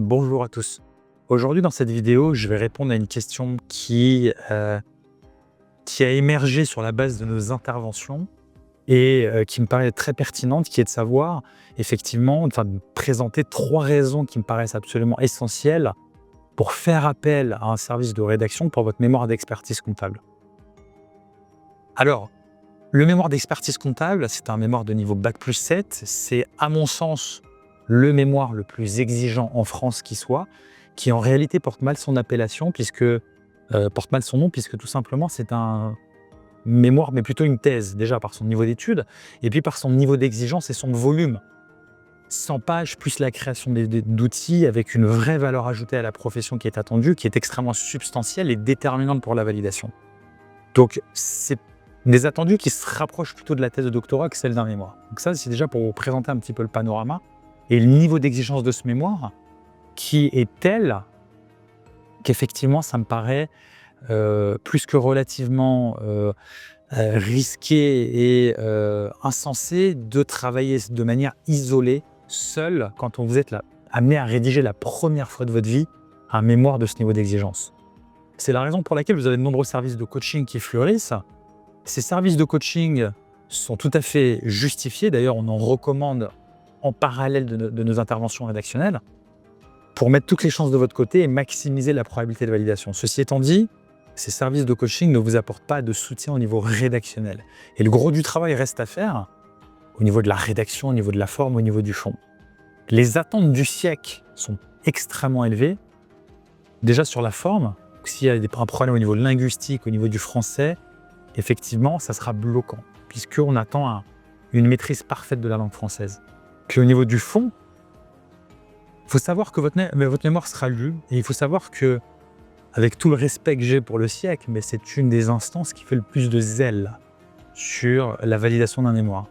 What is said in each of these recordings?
Bonjour à tous. Aujourd'hui, dans cette vidéo, je vais répondre à une question qui a émergé sur la base de nos interventions et qui me paraît très pertinente, qui est de savoir, effectivement, de présenter 3 raisons qui me paraissent absolument essentielles pour faire appel à un service de rédaction pour votre mémoire d'expertise comptable. Alors, le mémoire d'expertise comptable, c'est un mémoire de niveau Bac+7. C'est, à mon sens, le mémoire le plus exigeant en France qui soit, qui en réalité porte mal son appellation, porte mal son nom, puisque tout simplement c'est un mémoire, mais plutôt une thèse, déjà par son niveau d'études, et puis par son niveau d'exigence et son volume. 100 pages, plus la création d'outils, avec une vraie valeur ajoutée à la profession qui est attendue, qui est extrêmement substantielle et déterminante pour la validation. Donc c'est des attendus qui se rapprochent plutôt de la thèse de doctorat que celle d'un mémoire. Donc ça, c'est déjà pour vous présenter un petit peu le panorama et le niveau d'exigence de ce mémoire qui est tel qu'effectivement, ça me paraît plus que relativement risqué et insensé de travailler de manière isolée, seul, quand vous êtes amené à rédiger la première fois de votre vie un mémoire de ce niveau d'exigence. C'est la raison pour laquelle vous avez de nombreux services de coaching qui fleurissent. Ces services de coaching sont tout à fait justifiés. D'ailleurs, on en recommande en parallèle de nos interventions rédactionnelles pour mettre toutes les chances de votre côté et maximiser la probabilité de validation. Ceci étant dit, ces services de coaching ne vous apportent pas de soutien au niveau rédactionnel. Et le gros du travail reste à faire au niveau de la rédaction, au niveau de la forme, au niveau du fond. Les attentes du siècle sont extrêmement élevées. Déjà sur la forme, s'il y a un problème au niveau linguistique, au niveau du français, effectivement, ça sera bloquant, puisqu'on attend une maîtrise parfaite de la langue française. Puis au niveau du fond, il faut savoir que votre mémoire sera lue, et il faut savoir que, avec tout le respect que j'ai pour le siècle, mais c'est une des instances qui fait le plus de zèle sur la validation d'un mémoire.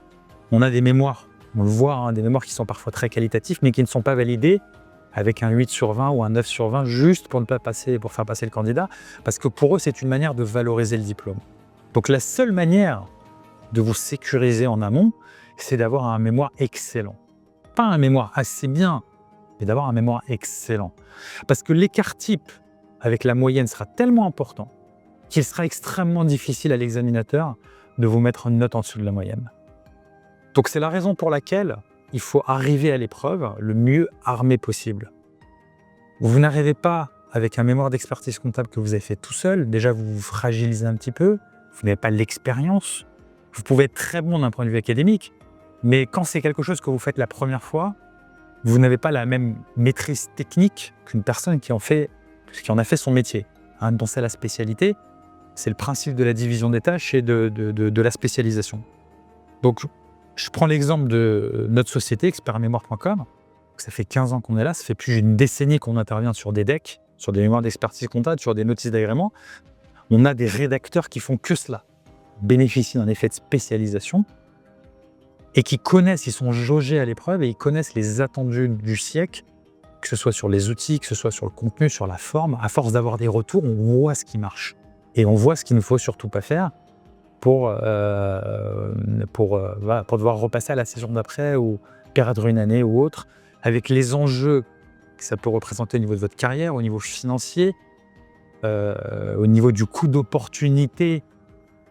On a des mémoires, on le voit, des mémoires qui sont parfois très qualitatifs, mais qui ne sont pas validés avec un 8 sur 20 ou un 9 sur 20, juste pour faire passer le candidat, parce que pour eux, c'est une manière de valoriser le diplôme. Donc la seule manière de vous sécuriser en amont, c'est d'avoir un mémoire excellent. Pas un mémoire assez bien, mais d'avoir un mémoire excellent. Parce que l'écart type avec la moyenne sera tellement important qu'il sera extrêmement difficile à l'examinateur de vous mettre une note en dessous de la moyenne. Donc c'est la raison pour laquelle il faut arriver à l'épreuve le mieux armé possible. Vous n'arrivez pas avec un mémoire d'expertise comptable que vous avez fait tout seul, déjà vous vous fragilisez un petit peu, vous n'avez pas l'expérience, vous pouvez être très bon d'un point de vue académique, mais quand c'est quelque chose que vous faites la première fois, vous n'avez pas la même maîtrise technique qu'une personne qui en a fait son métier, dont c'est la spécialité. C'est le principe de la division des tâches et de la spécialisation. Donc, je prends l'exemple de notre société, expertmemoire.com. Ça fait 15 ans qu'on est là, ça fait plus d'une décennie qu'on intervient sur des decks, sur des mémoires d'expertise comptable, sur des notices d'agrément. On a des rédacteurs qui font que cela, bénéficient d'un effet de spécialisation et qui connaissent, ils sont jaugés à l'épreuve et ils connaissent les attendus du siècle, que ce soit sur les outils, que ce soit sur le contenu, sur la forme. À force d'avoir des retours, on voit ce qui marche et on voit ce qu'il ne faut surtout pas faire pour devoir repasser à la saison d'après ou perdre une année ou autre, avec les enjeux que ça peut représenter au niveau de votre carrière, au niveau financier, au niveau du coût d'opportunité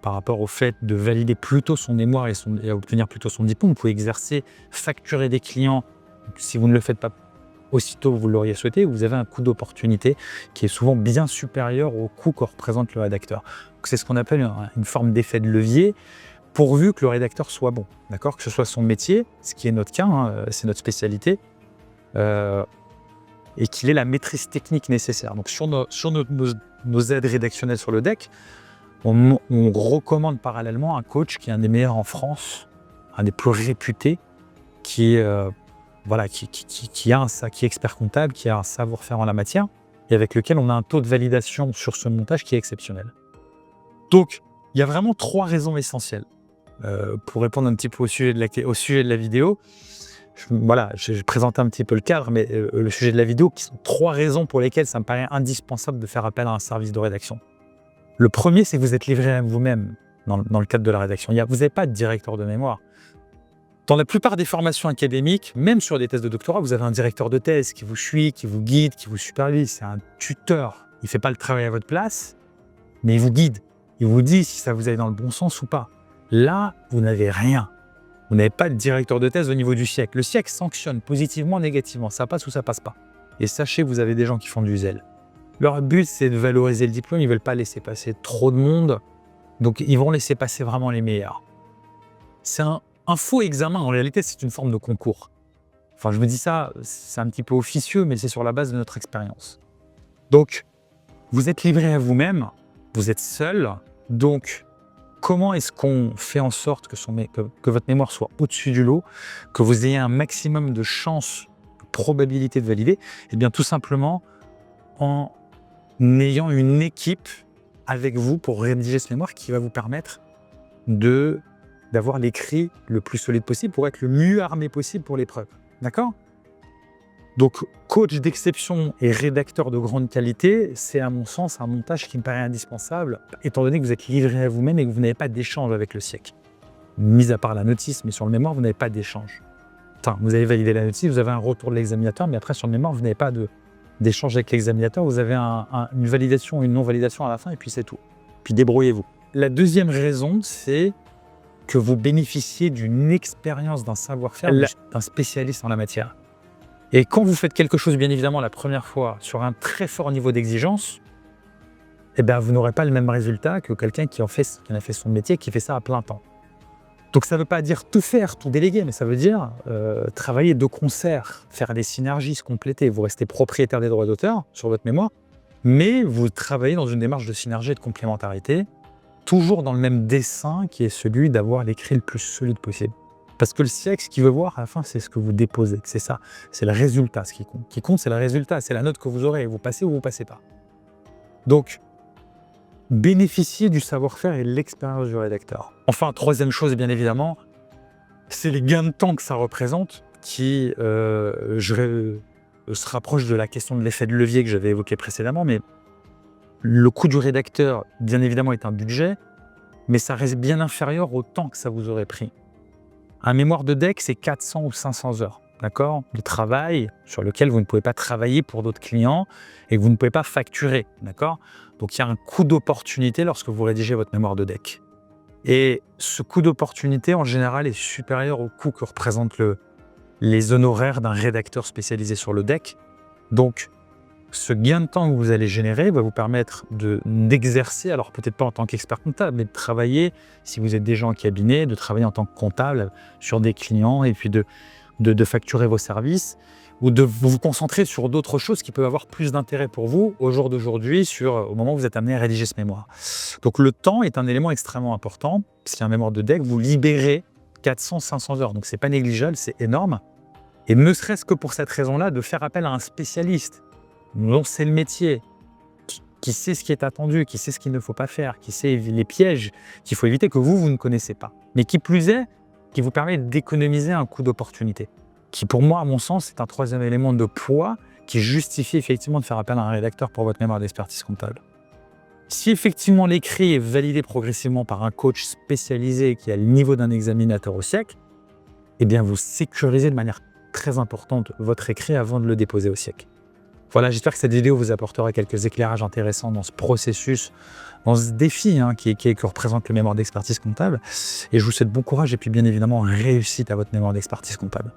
par rapport au fait de valider plutôt son mémoire et obtenir plutôt son diplôme. Vous pouvez exercer, facturer des clients. Si vous ne le faites pas aussitôt que vous l'auriez souhaité, vous avez un coût d'opportunité qui est souvent bien supérieur au coût que représente le rédacteur. C'est ce qu'on appelle une forme d'effet de levier, pourvu que le rédacteur soit bon, d'accord, que ce soit son métier, ce qui est notre cas, c'est notre spécialité, et qu'il ait la maîtrise technique nécessaire. Donc sur nos aides rédactionnelles sur le deck, on recommande parallèlement un coach qui est un des meilleurs en France, un des plus réputés, qui est expert comptable, qui a un savoir-faire en la matière, et avec lequel on a un taux de validation sur ce montage qui est exceptionnel. Donc, il y a vraiment 3 raisons essentielles. Pour répondre un petit peu au sujet de la vidéo, je présentais un petit peu le cadre, mais le sujet de la vidéo, qui sont 3 raisons pour lesquelles ça me paraît indispensable de faire appel à un service de rédaction. Le premier, c'est que vous êtes livré à vous-même dans le cadre de la rédaction. Vous n'avez pas de directeur de mémoire. Dans la plupart des formations académiques, même sur des thèses de doctorat, vous avez un directeur de thèse qui vous suit, qui vous guide, qui vous supervise. C'est un tuteur. Il ne fait pas le travail à votre place, mais il vous guide. Il vous dit si ça vous aille dans le bon sens ou pas. Là, vous n'avez rien. Vous n'avez pas de directeur de thèse au niveau du SIEC. Le SIEC sanctionne positivement, négativement. Ça passe ou ça passe pas. Et sachez que vous avez des gens qui font du zèle. Leur but, c'est de valoriser le diplôme. Ils ne veulent pas laisser passer trop de monde. Donc, ils vont laisser passer vraiment les meilleurs. C'est un faux examen. En réalité, c'est une forme de concours. Enfin, je me dis ça, c'est un petit peu officieux, mais c'est sur la base de notre expérience. Donc, vous êtes livré à vous-même. Vous êtes seul. Donc, comment est-ce qu'on fait en sorte que votre mémoire soit au-dessus du lot, que vous ayez un maximum de chances, de probabilité de valider? Eh bien, tout simplement en ayant une équipe avec vous pour rédiger ce mémoire qui va vous permettre d'avoir l'écrit le plus solide possible pour être le mieux armé possible pour l'épreuve. D'accord? Donc, coach d'exception et rédacteur de grande qualité, c'est à mon sens un montage qui me paraît indispensable, étant donné que vous êtes livré à vous-même et que vous n'avez pas d'échange avec le SIEC. Mis à part la notice, mais sur le mémoire, vous n'avez pas d'échange. Enfin, vous avez validé la notice, vous avez un retour de l'examinateur, mais après, sur le mémoire, vous n'avez pas d'échange avec l'examinateur, vous avez une validation ou une non-validation à la fin, et puis c'est tout. Puis débrouillez-vous. La deuxième raison, c'est que vous bénéficiez d'une expérience, d'un savoir-faire, d'un spécialiste en la matière. Et quand vous faites quelque chose, bien évidemment, la première fois, sur un très fort niveau d'exigence, eh bien, vous n'aurez pas le même résultat que quelqu'un qui en a fait son métier, qui fait ça à plein temps. Donc, ça ne veut pas dire tout faire, tout déléguer, mais ça veut dire travailler de concert, faire des synergies, se compléter. Vous restez propriétaire des droits d'auteur sur votre mémoire, mais vous travaillez dans une démarche de synergie et de complémentarité, toujours dans le même dessein qui est celui d'avoir l'écrit le plus solide possible. Parce que le SIEC, ce qu'il veut voir à la fin, c'est ce que vous déposez. C'est ça, c'est le résultat ce qui compte. Ce qui compte, c'est le résultat, c'est la note que vous aurez. Vous passez ou vous ne passez pas. Donc, bénéficiez du savoir-faire et de l'expérience du rédacteur. Enfin, troisième chose, bien évidemment, c'est les gains de temps que ça représente qui se rapproche de la question de l'effet de levier que j'avais évoqué précédemment. Mais le coût du rédacteur, bien évidemment, est un budget, mais ça reste bien inférieur au temps que ça vous aurait pris. Un mémoire de DEC, c'est 400 ou 500 heures, d'accord, de travail sur lequel vous ne pouvez pas travailler pour d'autres clients et que vous ne pouvez pas facturer, d'accord? Donc, il y a un coût d'opportunité lorsque vous rédigez votre mémoire de DEC. Et ce coût d'opportunité, en général, est supérieur au coût que représentent les honoraires d'un rédacteur spécialisé sur le DEC. Donc, ce gain de temps que vous allez générer va vous permettre d'exercer, alors peut-être pas en tant qu'expert comptable, mais de travailler, si vous êtes déjà en cabinet, de travailler en tant que comptable sur des clients et puis de facturer vos services ou de vous concentrer sur d'autres choses qui peuvent avoir plus d'intérêt pour vous au jour d'aujourd'hui, au moment où vous êtes amené à rédiger ce mémoire. Donc le temps est un élément extrêmement important. Si un mémoire de DEC, vous libérez 400-500 heures, donc c'est pas négligeable, c'est énorme. Et ne serait-ce que pour cette raison-là, de faire appel à un spécialiste dont c'est le métier, qui sait ce qui est attendu, qui sait ce qu'il ne faut pas faire, qui sait les pièges qu'il faut éviter que vous ne connaissez pas. Mais qui plus est, qui vous permet d'économiser un coût d'opportunité. Qui pour moi, à mon sens, est un troisième élément de poids qui justifie effectivement de faire appel à un rédacteur pour votre mémoire d'expertise comptable. Si effectivement l'écrit est validé progressivement par un coach spécialisé qui a le niveau d'un examinateur au SIEC, eh bien vous sécurisez de manière très importante votre écrit avant de le déposer au SIEC. Voilà, j'espère que cette vidéo vous apportera quelques éclairages intéressants dans ce processus, dans ce défi que représente le mémoire d'expertise comptable. Et je vous souhaite bon courage et puis bien évidemment réussite à votre mémoire d'expertise comptable.